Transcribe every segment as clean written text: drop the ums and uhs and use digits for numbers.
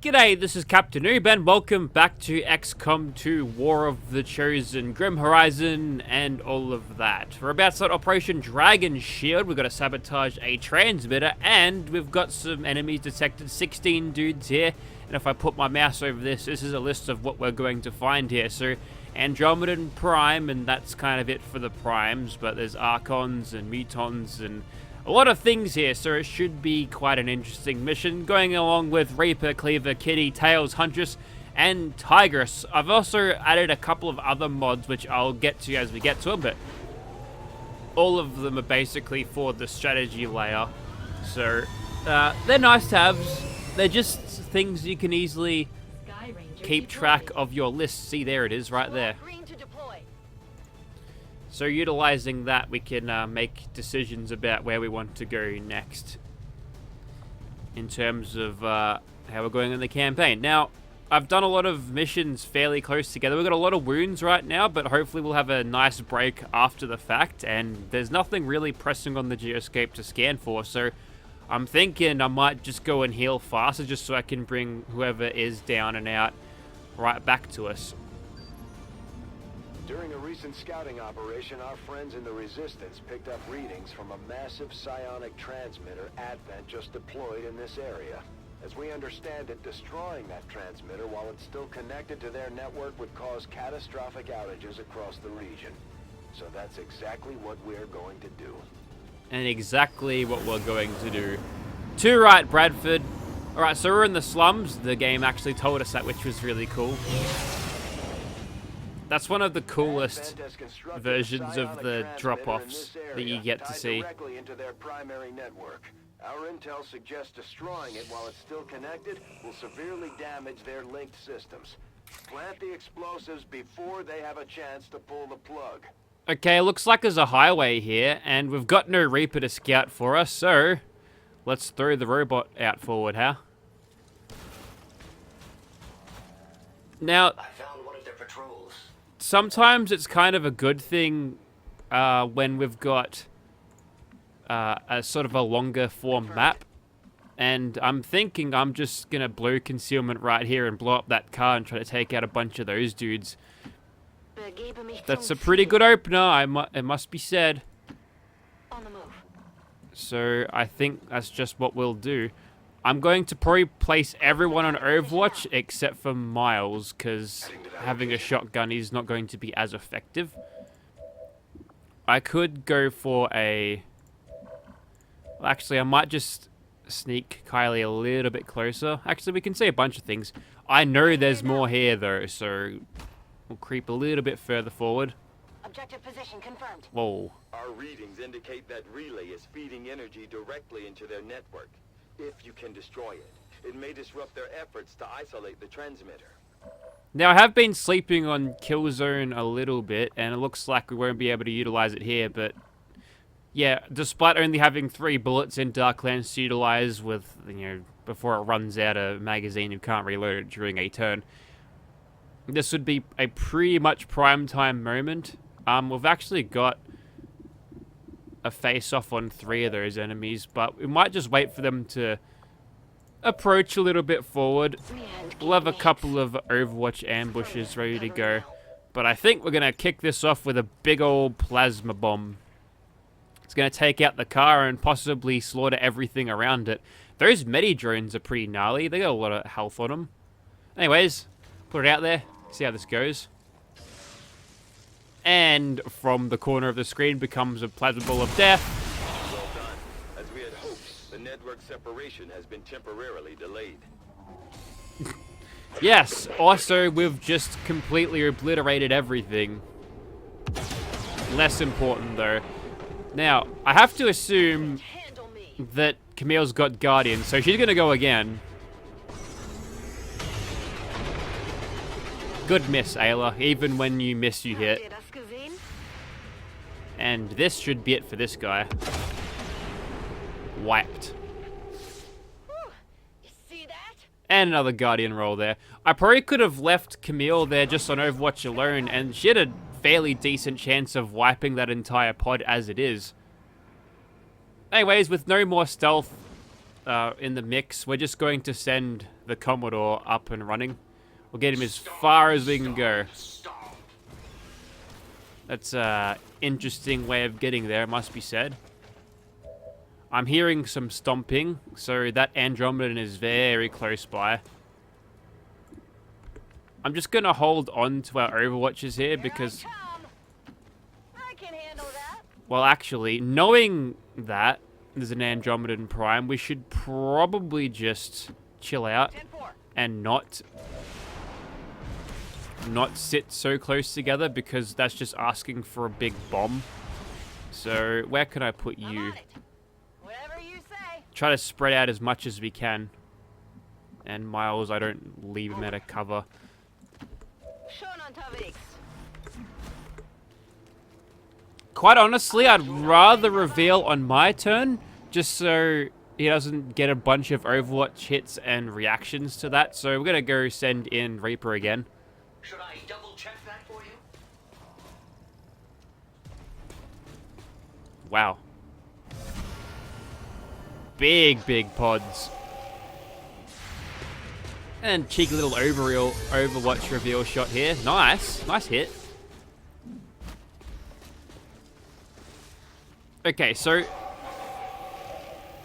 G'day, this is Captainoob and welcome back to XCOM 2 War of the Chosen, Grim Horizon and all of that. We're about to start Operation Dragon Shield. We've got to sabotage a transmitter and we've got some enemies detected, 16 dudes here. And if I put my mouse over this is a list of what we're going to find here. So Andromedan Prime, and that's kind of it for the primes, but there's Archons and Mutons and a lot of things here, so it should be quite an interesting mission, going along with Reaper, Cleaver, Kitty, Tails, Huntress, and Tigress. I've also added a couple of other mods, which I'll get to as we get to them, but all of them are basically for the strategy layer. So, they're nice to haves. They're just things you can easily keep track of your list. See, there it is, right there. So utilizing that, we can make decisions about where we want to go next in terms of how we're going in the campaign. Now, I've done a lot of missions fairly close together. We've got a lot of wounds right now, but hopefully we'll have a nice break after the fact. And there's nothing really pressing on the geoscape to scan for, so I'm thinking I might just go and heal faster just so I can bring whoever is down and out right back to us. During a recent scouting operation, our friends in the Resistance picked up readings from a massive psionic transmitter Advent just deployed in this area. As we understand it, destroying that transmitter while it's still connected to their network would cause catastrophic outages across the region. So that's exactly what we're going to do. And exactly what we're going to do. Too right, Bradford. Alright, so we're in the slums. The game actually told us that, which was really cool. That's one of the coolest versions of the drop-offs that you get to see. Directly into their primary network. Our intel suggests destroying it while it's still connected will severely damage their linked systems. Plant the explosives before they have a chance to pull the plug. Okay, looks like there's a highway here, and we've got no Reaper to scout for us, so let's throw the robot out forward, huh? Now, sometimes it's kind of a good thing when we've got a sort of a longer form map. And I'm thinking I'm just going to blow concealment right here and blow up that car and try to take out a bunch of those dudes. That's a pretty good opener, it must be said. So I think that's just what we'll do. I'm going to probably place everyone on Overwatch except for Miles, because having a shotgun is not going to be as effective. I could go for a... Well, actually, I might just sneak Kylie a little bit closer. Actually, we can see a bunch of things. I know there's more here, though, so we'll creep a little bit further forward. Objective position confirmed. Whoa. Our readings indicate that relay is feeding energy directly into their network. If you can destroy it, it may disrupt their efforts to isolate the transmitter. Now, I have been sleeping on Killzone a little bit, and it looks like we won't be able to utilize it here, but yeah, despite only having 3 bullets in Darklands to utilize with, you know, before it runs out of magazine, you can't reload it during a turn. This would be a pretty much prime time moment. We've actually got a face-off on 3 of those enemies, but we might just wait for them to approach a little bit forward. We'll have a couple of Overwatch ambushes ready to go, but I think we're going to kick this off with a big old plasma bomb. It's going to take out the car and possibly slaughter everything around it. Those medi-drones are pretty gnarly. They got a lot of health on them. Anyways, put it out there, see how this goes. And from the corner of the screen becomes a plasma ball of death. Well done. As we had hoped, the network separation has been temporarily delayed. Yes, also we've just completely obliterated everything. Less important though. Now, I have to assume that Camille's got Guardian, so she's gonna go again. Good miss, Ayla. Even when you miss, you hit. And this should be it for this guy. Wiped. And another Guardian roll there. I probably could have left Camille there just on Overwatch alone, and she had a fairly decent chance of wiping that entire pod as it is. Anyways, with no more stealth, in the mix, we're just going to send the Commodore up and running. We'll get him as far as we can go. That's an interesting way of getting there, must be said. I'm hearing some stomping, so that Andromedan is very close by. I'm just going to hold on to our Overwatches here because... I can handle that. Well, actually, knowing that there's an Andromedan Prime, we should probably just chill out 10-4. and not sit so close together because that's just asking for a big bomb. So, where can I put I'm you? on it. Whatever you say. Try to spread out as much as we can. And Miles, I don't leave him out of cover. Schon unterwegs. Quite honestly, I'd rather reveal on my turn, just so he doesn't get a bunch of Overwatch hits and reactions to that. So we're gonna go send in Reaper again. Should I double check that for you? Wow. Big pods. And cheeky little Overwatch reveal shot here. Nice hit. Okay, so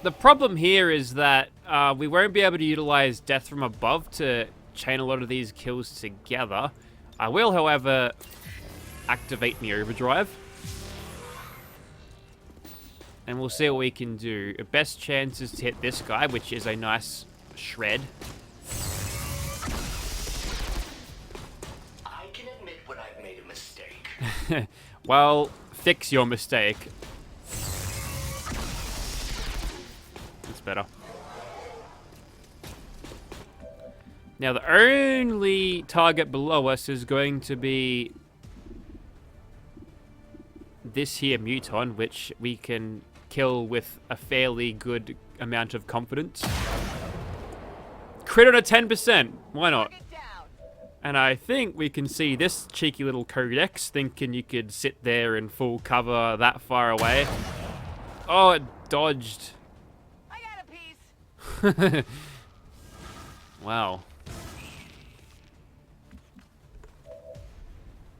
the problem here is that we won't be able to utilize Death from Above to chain a lot of these kills together. I will, however, activate my Overdrive. And we'll see what we can do. The best chance is to hit this guy, which is a nice shred. I can admit when I've made a mistake. Well, fix your mistake. That's better. Now, the only target below us is going to be this here Muton, which we can kill with a fairly good amount of confidence. Crit on a 10%. Why not? Target down. And I think we can see this cheeky little Codex thinking you could sit there in full cover that far away. Oh, it dodged. I got a piece. Wow.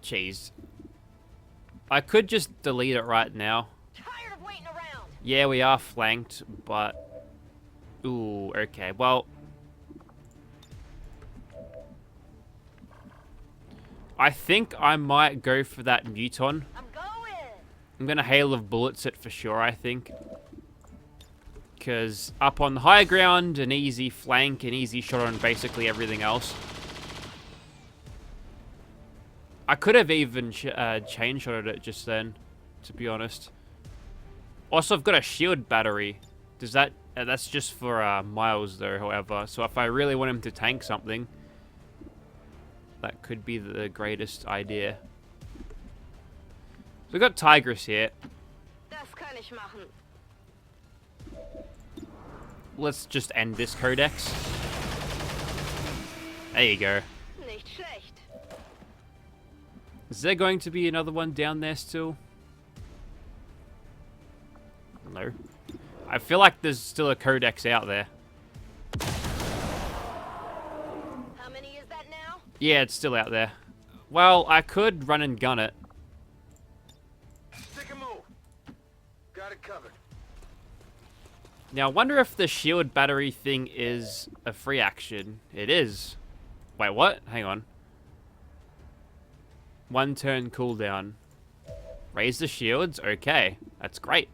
Jeez. I could just delete it right now. Tired of waiting around. Yeah, we are flanked, but... Ooh, okay, well... I think I might go for that Muton. I'm going. I'm gonna Hail of Bullets it for sure, I think. Because up on the high ground, an easy flank, an easy shot on basically everything else. I could have even chain shotted it just then, to be honest. Also, I've got a shield battery. Does that... that's just for Miles, though, however. So if I really want him to tank something, that could be the greatest idea. So we've got Tigress here. Das kann ich machen. Let's just end this Codex. There you go. Nicht schlecht. Is there going to be another one down there still? No. I feel like there's still a Codex out there. How many is that now? Yeah, it's still out there. Well, I could run and gun it. Stick and move. Got it covered. Now, I wonder if the shield battery thing is a free action. It is. Wait, what? Hang on. 1 turn cooldown. Raise the shields? Okay. That's great.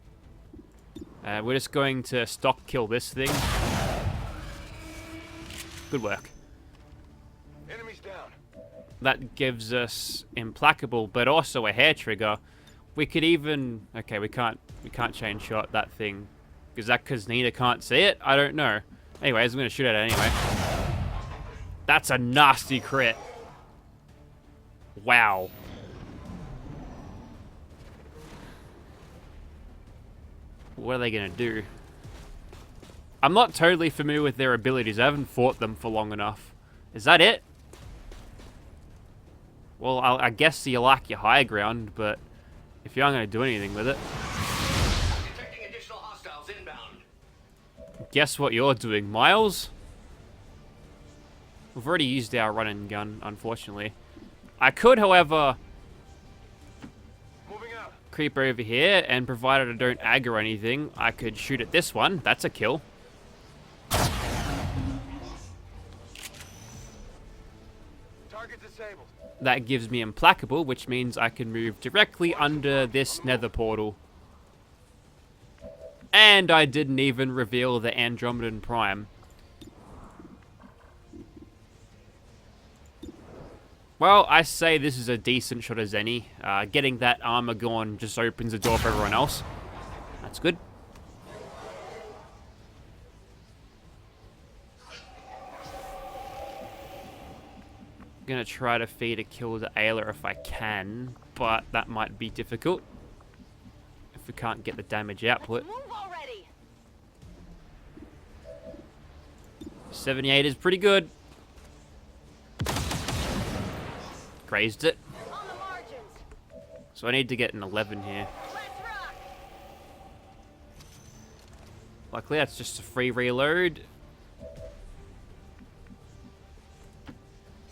We're just going to stock kill this thing. Good work. Enemies down. That gives us implacable, but also a hair trigger. We could even... Okay, we can't chain shot that thing. Is that because Nina can't see it? I don't know. Anyways, I'm going to shoot at it anyway. That's a nasty crit. Wow. What are they going to do? I'm not totally familiar with their abilities. I haven't fought them for long enough. Is that it? Well, I guess you like your high ground, but if you aren't going to do anything with it... Detecting additional hostiles inbound. guess what you're doing, Miles? We've already used our run and gun, unfortunately. I could, however, Moving out. creep over here, and provided I don't ag or anything, I could shoot at this one. That's a kill. Target disabled. That gives me implacable, which means I can move directly under this nether portal. And I didn't even reveal the Andromedan Prime. Well, I say this is a decent shot as any. Getting that armor gone just opens the door for everyone else. That's good. Gonna try to feed a kill to Ayla if I can, but that might be difficult if we can't get the damage output. Move already. 78 is pretty good. Grazed it. On the margins. So I need to get an 11 here. Let's rock. Luckily, that's just a free reload.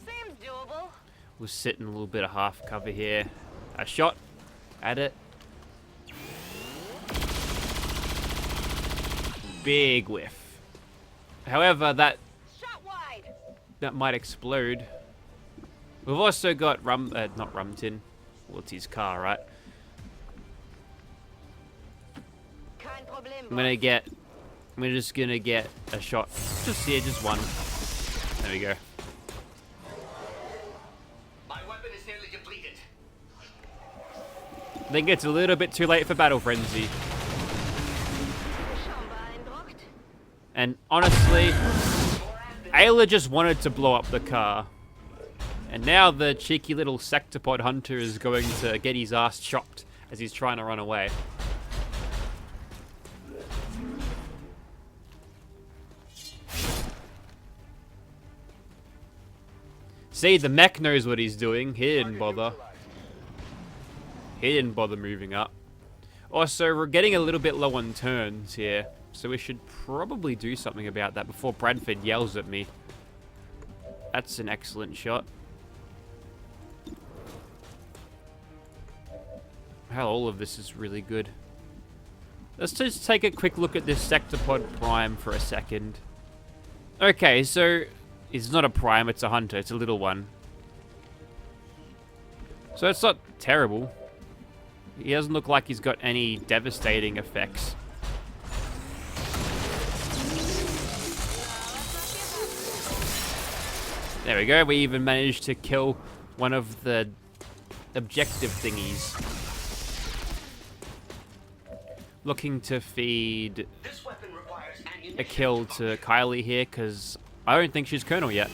Seems doable. We'll sit in a little bit of half cover here. A shot at it. Big whiff. However, that Shot wide. might explode. We've also got not Rumtin. Well, it's his car, right? Kein Problem. I'm just gonna get a shot. Just here, just one. There we go. My weapon is nearly depleted. I think it's a little bit too late for Battle Frenzy. Schon beeindruckt. And honestly, Ayla just wanted to blow up the car. And now the cheeky little sectopod hunter is going to get his ass chopped as he's trying to run away. See, the mech knows what he's doing. He didn't bother. He didn't bother moving up. Also, we're getting a little bit low on turns here, so we should probably do something about that before Bradford yells at me. That's an excellent shot. Hell, all of this is really good. Let's just take a quick look at this Sectopod Prime for a second. Okay, so it's not a Prime, it's a Hunter. It's a little one. So it's not terrible. He doesn't look like he's got any devastating effects. There we go. We even managed to kill one of the objective thingies. Looking to feed This weapon requires ammunition. a kill to Kylie here, because I don't think she's Colonel yet.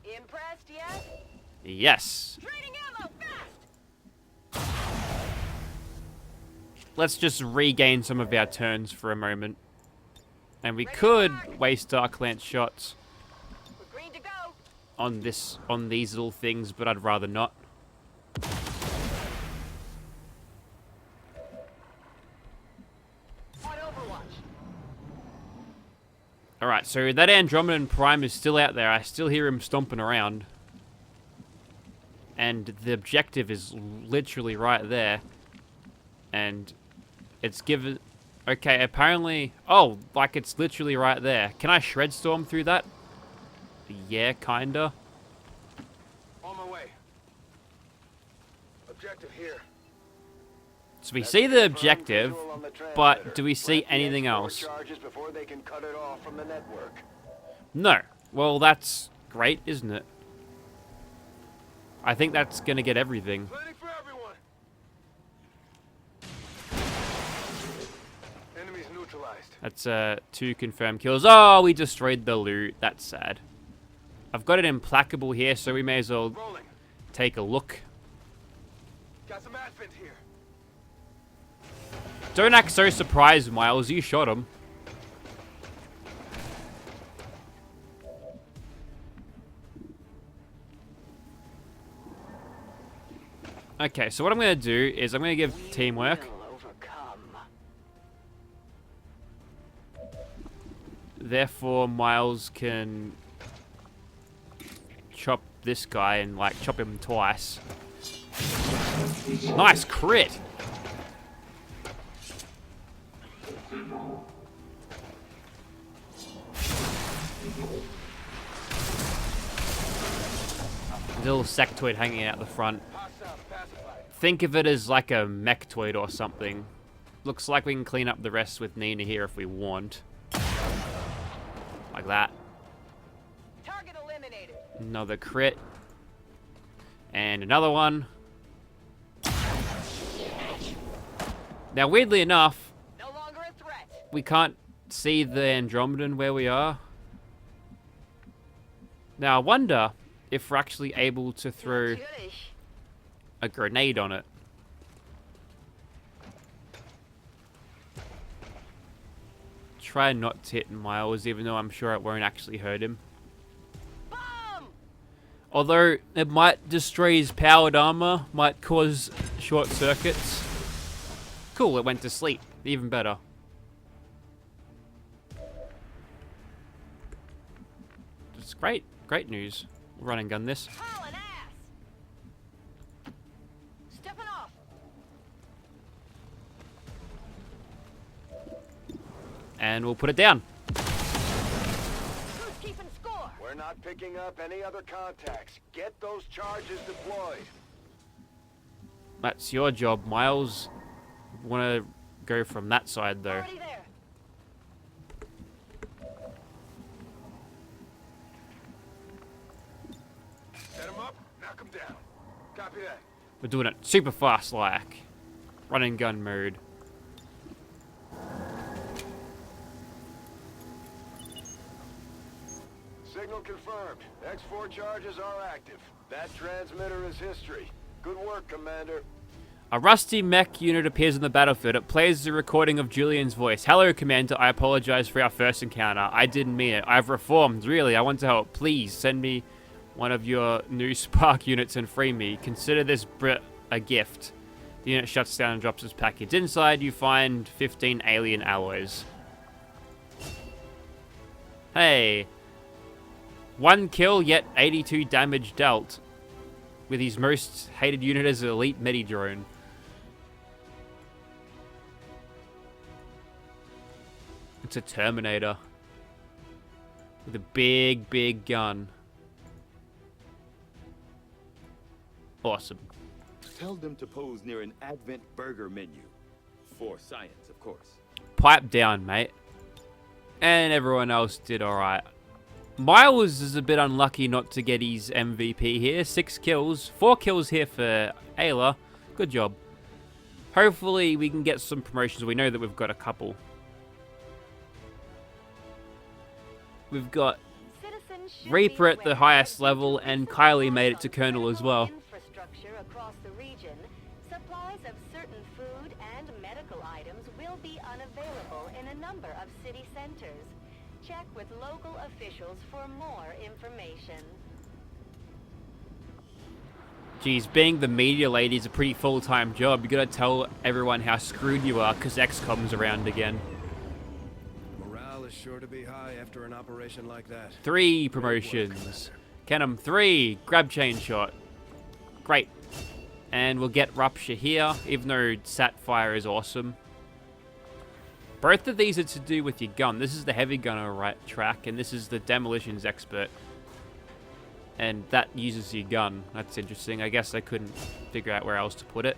Impressed yet? Yes. Trading ammo, fast! Let's just regain some of our turns for a moment. And we could waste Dark Lance shots We're green to go. on these little things, but I'd rather not. On Overwatch. Alright, so that Andromedan Prime is still out there. I still hear him stomping around. And the objective is literally right there. And it's given... Okay, apparently... Oh, like it's literally right there. Can I Shredstorm through that? Yeah, kinda. On my way. Objective here. So we see the objective, but do we see anything else? Charges before they can cut it off from the network. No. Well, that's great, isn't it? I think that's gonna get everything. Planning for everyone. Enemies neutralized. That's 2 confirmed kills. Oh, we destroyed the loot. That's sad. I've got an implacable here, so we may as well Rolling. take a look. Got some advent here. Don't act so surprised, Miles. You shot him. Okay, so what I'm going to do is I'm going to give teamwork. Will overcome. Therefore, Miles can chop this guy and, like, chop him twice. Nice crit! Little sectoid hanging out the front. Think of it as like a mechtoid or something. Looks like we can clean up the rest with Nina here if we want. Like that. Target eliminated. Another crit. And another one. Now, weirdly enough, No longer a threat. we can't see the Andromedan where we are. Now, I wonder if we're actually able to throw Natürlich. a grenade on it. Try not to hit Miles, even though I'm sure it won't actually hurt him. Bomb! Although it might destroy his powered armor, might cause short circuits. Cool, it went to sleep. Even better. It's great. Great news. We'll run and gun this. Hauling ass. Stepping off. And we'll put it down. Who's keeping score? We're not picking up any other contacts. Get those charges deployed. That's your job, Miles. Want to go from that side, though. Already there. Set him up, knock him down. Copy that. We're doing it super fast, like. Run and gun mode. Signal confirmed. X4 charges are active. That transmitter is history. Good work, Commander. A rusty mech unit appears on the battlefield. It plays the recording of Julian's voice. Hello, Commander. I apologize for our first encounter. I didn't mean it. I've reformed. Really, I want to help. Please send me one of your new Spark units and free me. Consider this a gift. The unit shuts down and drops its package. Inside, you find 15 alien alloys. Hey. 1 kill, yet 82 damage dealt. With his most hated unit as an elite medi-drone. It's a Terminator. With a big, big gun. Awesome. Tell them to pose near an Advent burger menu. For science, of course. Pipe down, mate. And everyone else did alright. Miles is a bit unlucky not to get his MVP here. 6 kills. 4 kills here for Ayla. Good job. Hopefully we can get some promotions. We know that we've got a couple. We've got Citizens should Reaper be at the aware highest that level, due to and recent Kylie made it attacks to on Colonel as critical well. Infrastructure across the region, supplies of certain food and medical items will be unavailable in a number of city centers. Check with local officials for more information. Geez, being the media lady is a pretty full-time job. You gotta tell everyone how screwed you are, because XCOM's around again. Morale is sure to be high after an operation like that. 3 promotions. Canham 3, grab chain shot. Great. And we'll get Rupture here, even though Satfire is awesome. Both of these are to do with your gun. This is the heavy gunner right track, and this is the demolitions expert. And that uses your gun. That's interesting. I guess I couldn't figure out where else to put it.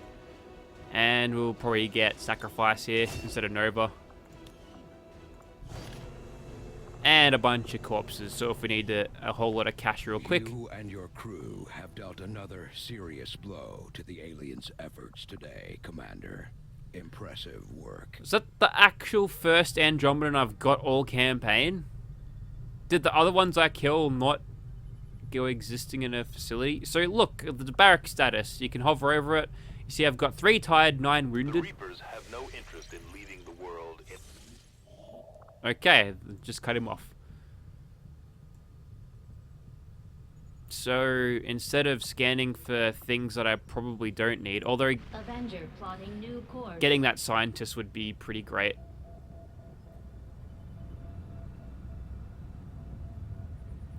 And we'll probably get Sacrifice here instead of Nova. And a bunch of corpses, so if we need a whole lot of cash real quick. You and your crew have dealt another serious blow to the aliens' efforts today, Commander. Impressive work. Is that the actual first Andromedan I've got all campaign? Did the other ones I kill not go existing in a facility? So look, the barrack status. You can hover over it. You see I've got 3 tied, 9 wounded. Reapers have no interest in leading the world. Okay, just cut him off. So instead of scanning for things that I probably don't need, although Avenger plotting new course. getting that scientist would be pretty great.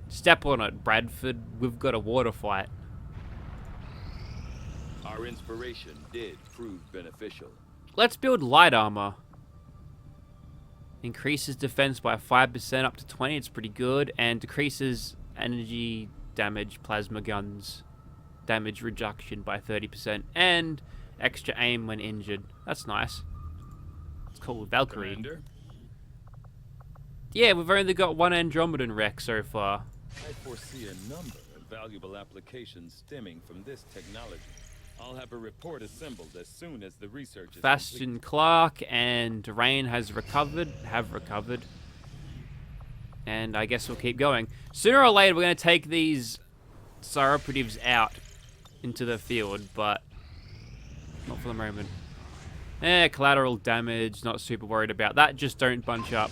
Step on it, Bradford. We've got a water fight. Our inspiration did prove beneficial. Let's build light armor. Increases defense by 5% up to 20. It's pretty good. And decreases energy damage, plasma guns, damage reduction by 30. And extra aim when injured. That's nice. It's called Valkyrie. Commander, Yeah, we've only got one Andromedan wreck so far. I foresee a number of valuable applications stemming from this technology. I'll have a report assembled as soon as the research is Bastion Clark and Rain have recovered. And I guess we'll keep going. Sooner or later, we're going to take these Star operatives out into the field, but not for the moment. Collateral damage, not super worried about that. Just don't bunch up.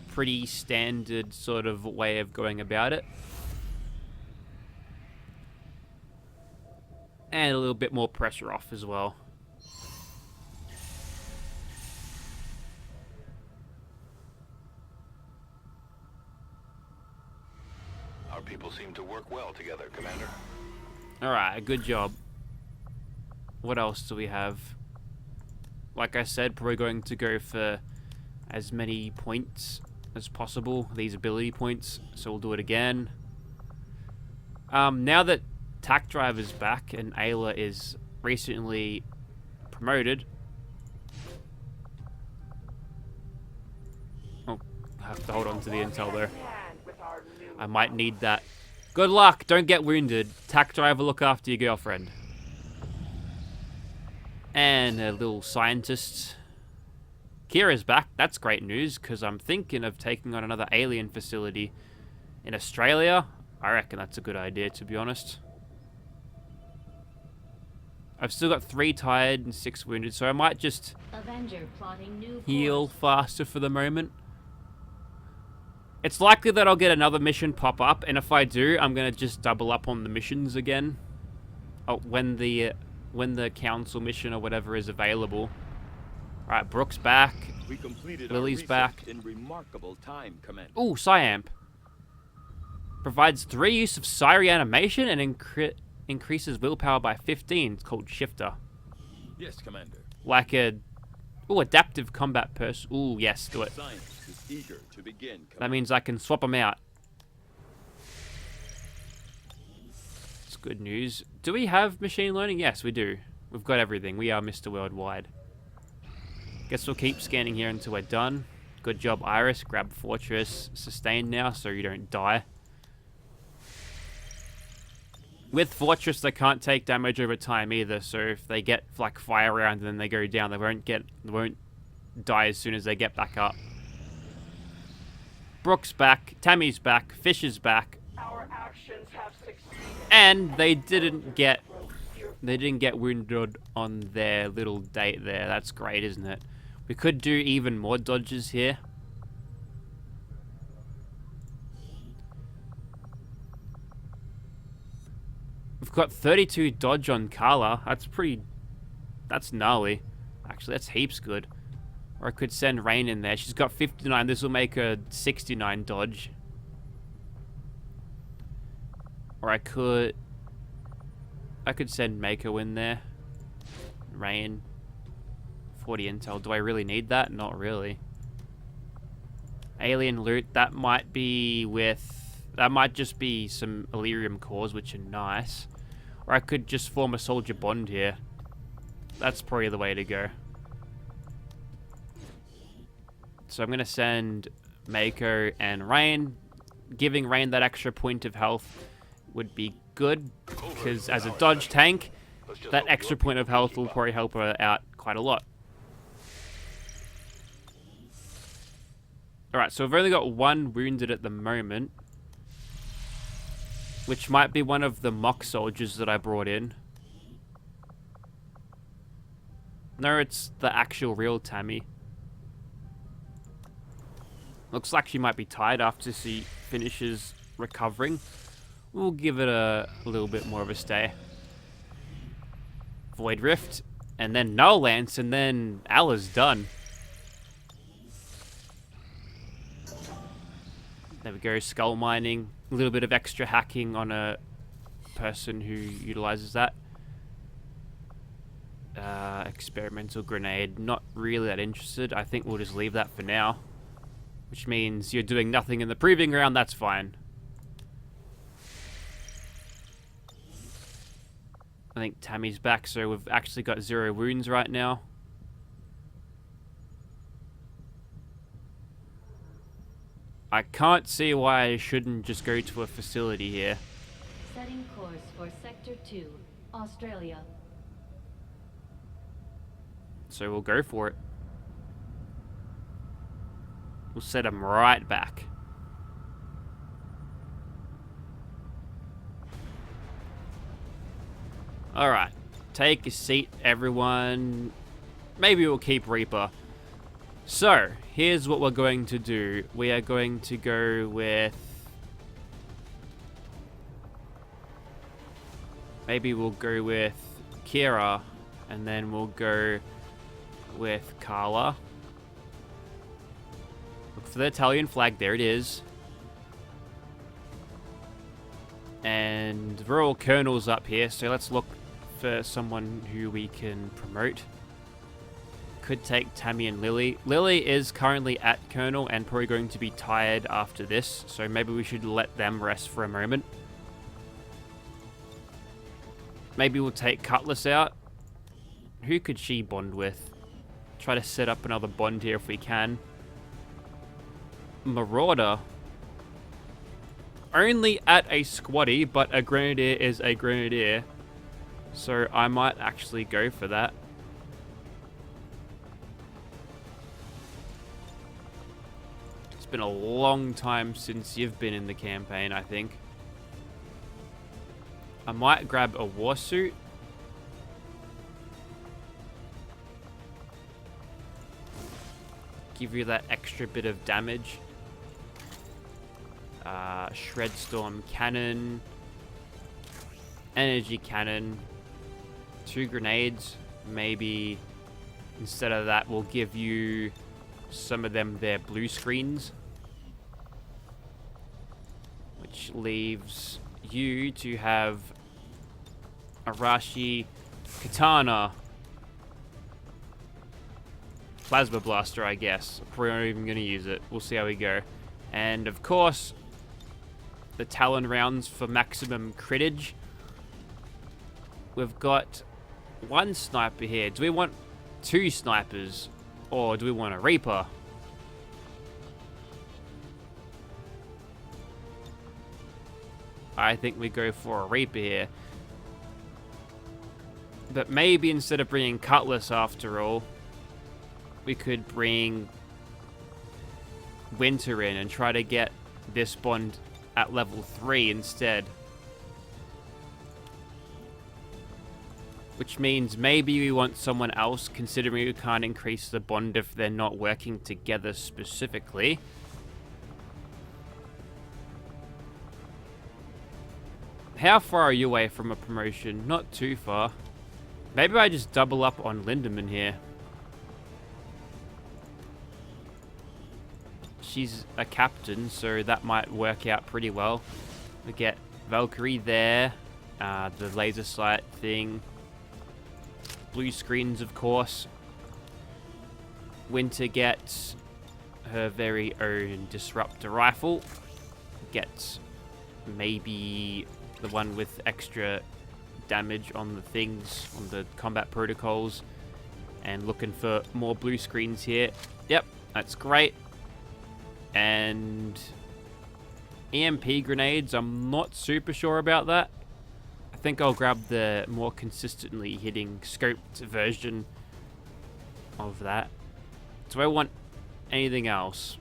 Pretty standard sort of way of going about it. And a little bit more pressure off as well. Our people seem to work well together, Commander. Alright, good job. What else do we have? Like I said, probably going to go for as many points as possible, these ability points, so we'll do it again. Now that Tac Drive is back and Ayla is recently promoted. Oh, I have to hold on to the intel there. I might need that. Good luck, don't get wounded. Tac Drive will look after your girlfriend. And a little scientist. Kira's back. That's great news, because I'm thinking of taking on another alien facility in Australia. I reckon that's a good idea, to be honest. I've still got 3 tired and 6 wounded, so I might just Avenger plotting new heal course. faster for the moment. It's likely that I'll get another mission pop up, and if I do, I'm going to just double up on the missions again. Oh, when the council mission or whatever is available. Alright, Brooke's back. we completed Lily's our research back. in remarkable time, Commander. Ooh, Psyamp. Provides 3 use of Psy reanimation and increases willpower by 15. It's called Shifter. Yes, Commander. Like a... Ooh, adaptive combat person. Ooh, yes, do it. Science is eager to begin, Commander. That means I can swap them out. It's good news. Do we have machine learning? Yes, we do. We've got everything. We are Mr. Worldwide. Guess we'll keep scanning here until we're done. Good job, Iris. Grab Fortress. Sustain now so you don't die. With Fortress, they can't take damage over time either, so if they get like fire round and then they go down, they won't die as soon as they get back up. Brooke's back, Tammy's back, Fish is back. Our actions have succeeded. And they didn't get wounded on their little date there. That's great, isn't it? We could do even more dodges here. We've got 32 dodge on Carla. That's gnarly. Actually, that's heaps good. Or I could send Rain in there. She's got 59. This will make her 69 dodge. Or I could send Mako in there. Rain. 40 intel. Do I really need that? Not really. Alien loot. That might just be some Illyrium cores, which are nice. Or I could just form a soldier bond here. That's probably the way to go. So I'm going to send Mako and Rain. Giving Rain that extra point of health would be good, because as a dodge tank, that extra point of health will probably help her out quite a lot. Alright, so we've only got 1 wounded at the moment, which might be one of the mock soldiers that I brought in. No, it's the actual real Tammy. Looks like she might be tired after she finishes recovering. We'll give it a little bit more of a stay. Void Rift, and then Null Lance, and then Allah's done. There we go, skull mining. A little bit of extra hacking on a person who utilizes that. Experimental grenade, not really that interested. I think we'll just leave that for now. Which means you're doing nothing in the proving ground, that's fine. I think Tammy's back, so we've actually got 0 wounds right now. I can't see why I shouldn't just go to a facility here. Setting course for Sector 2, Australia. So we'll go for it. We'll set them right back. Alright, take a seat, everyone. Maybe we'll keep Reaper. So, here's what we're going to do. We are going to go with... Maybe we'll go with Kira, and then we'll go with Carla. Look for the Italian flag, there it is. And we're all colonels up here, so let's look for someone who we can promote. Could take Tammy and Lily. Lily is currently at Colonel and probably going to be tired after this, so maybe we should let them rest for a moment. Maybe we'll take Cutlass out. Who could she bond with? Try to set up another bond here if we can. Marauder. Only at a squatty, but a grenadier is a grenadier. So I might actually go for that. It's been a long time since you've been in the campaign, I think. I might grab a war suit. Give you that extra bit of damage. Shredstorm'd cannon. Energy cannon. 2 grenades. Maybe instead of that, we'll give you some of them their blue screens. Which leaves you to have Arashi Katana. Plasma Blaster, I guess. Probably not even going to use it. We'll see how we go. And of course, the Talon rounds for maximum critage. We've got 1 sniper here. Do we want 2 snipers? Or do we want a Reaper? I think we go for a Reaper here. But maybe instead of bringing Cutlass after all, we could bring Winter in and try to get this bond at level 3 instead. Which means maybe we want someone else, considering we can't increase the bond if they're not working together specifically. How far are you away from a promotion? Not too far. Maybe I just double up on Lindemann here. She's a captain, so that might work out pretty well. We get Valkyrie there, the laser sight thing, blue screens, of course. Winter gets her very own disruptor rifle. Gets maybe the one with extra damage on the things, on the combat protocols. And looking for more blue screens here. Yep, that's great. And EMP grenades, I'm not super sure about that. I think I'll grab the more consistently hitting scoped version of that. Do I want anything else?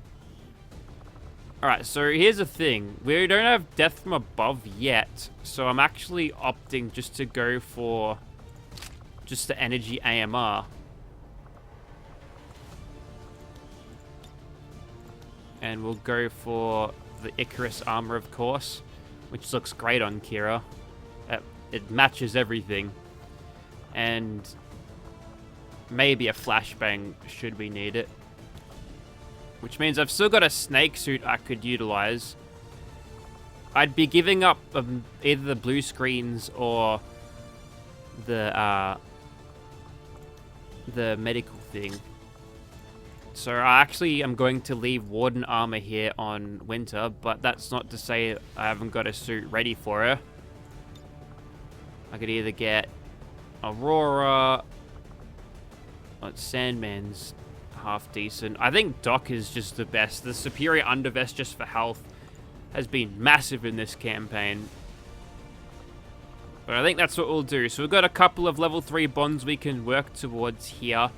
Alright, so here's the thing. We don't have death from above yet, so I'm actually opting just to go for just the energy AMR. And we'll go for the Icarus armor, of course. which looks great on Kira. It matches everything. And maybe a flashbang should we need it. Which means I've still got a snake suit I could utilize. I'd be giving up either the blue screens or the medical thing. So I actually am going to leave Warden armor here on Winter, but that's not to say I haven't got a suit ready for her. I could either get Aurora, or Sandman's half decent. I think Doc is just the best. The superior undervest just for health has been massive in this campaign. But I think that's what we'll do. So we've got a couple of level 3 bonds we can work towards here.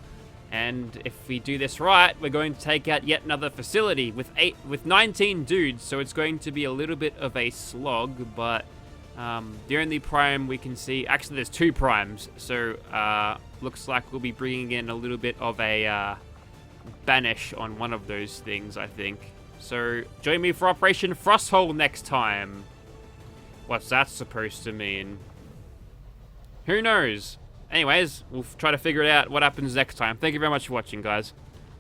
And if we do this right, we're going to take out yet another facility with 19 dudes. So it's going to be a little bit of a slog, but the only prime we can see... Actually, there's 2 primes. So looks like we'll be bringing in a little bit of a banish on one of those things, I think. So join me for Operation Frosthole next time. What's that supposed to mean? Who knows? Anyways, we'll try to figure it out what happens next time. Thank you very much for watching, guys.